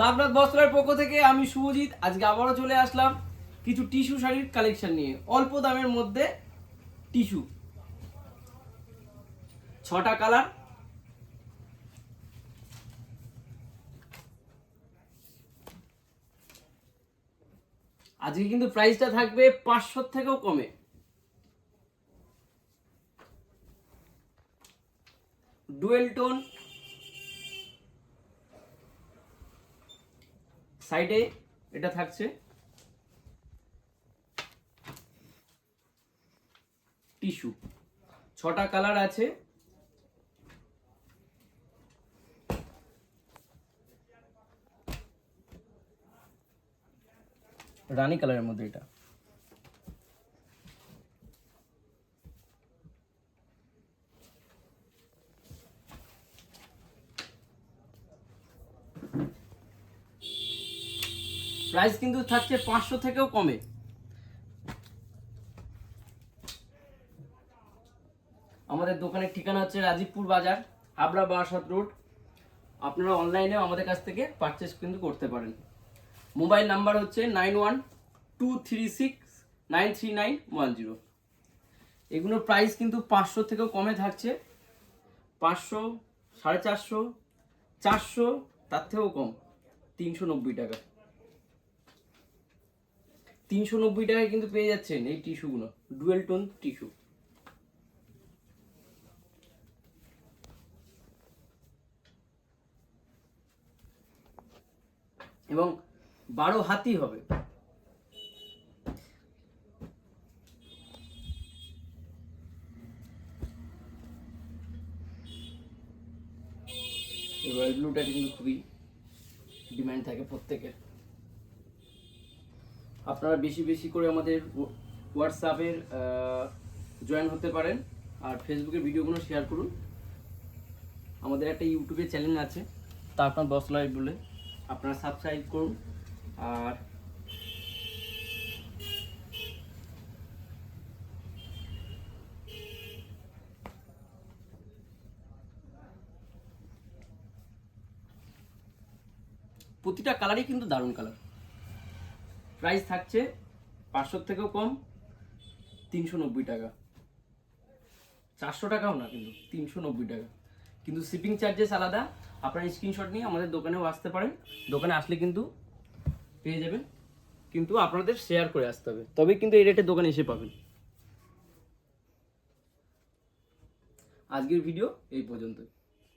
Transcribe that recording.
তাপনাথ বস্ত্রালয়ের পক্ষ থেকে আমি শুভজিৎ আজকে আবারও চলে আসলাম কিছু টিস্যু শাড়ির কালেকশন নিয়ে। অল্প দামের মধ্যে টিস্যু, 6টা কালার। আজকে কিন্তু প্রাইসটা থাকবে 500 থেকেও কমে। ডুয়েল টোন, সাইডে এটা থাকছে টিস্যু, 6টা কালার আছে। রানী কালারের মধ্যে এটা। প্রাইস কিন্তু থাকছে 500 থেকেও কমে। আমাদের দোকানের ঠিকানা হচ্ছে রাজীবপুর বাজার, হাবড়া বারাসাত রোড। আপনারা অনলাইনেও আমাদের কাছ থেকে পারচেস কিন্তু করতে পারেন। মোবাইল নাম্বার হচ্ছে 9123693910। এগুলোর প্রাইস কিন্তু 500 থেকেও কমে থাকছে। 500, 450, 400, তার থেকেও কম 390 টাকা। 390 টাকায় কিন্তু পেয়ে যাচ্ছেন এই টিস্যুগুলো, ডুয়েল টোন টিস্যু। এবং 12 হাতই হবে। রয়্যাল ব্লুটা কিন্তু খুবই ডিমান্ড থাকে প্রত্যেকের। আপনারা বেশি বেশি করে আমাদের হোয়াটসঅ্যাপের জয়েন হতে পারেন, আর ফেসবুকের ভিডিওগুলো শেয়ার করুন। আমাদের একটা ইউটিউবে চ্যানেল আছে তাপনাথ বস্ত্রালয় বলে, আপনারা সাবস্ক্রাইব করুন। আর প্রতিটা কালারই কিন্তু দারুণ কালার। প্রাইস থাকছে 500 থেকেও কম, 390 টাকা। 400 টাকাও না, কিন্তু 390 টাকা। কিন্তু শিপিং চার্জেস আলাদা। আপনারা স্ক্রিনশট নিয়ে আমাদের দোকানেও আসতে পারেন। দোকানে আসলে কিন্তু পেয়ে যাবেন, কিন্তু আপনাদের শেয়ার করে আসতে হবে, তবেই কিন্তু এই রেটে দোকানে এসে পাবেন। আজকের ভিডিও এই পর্যন্ত।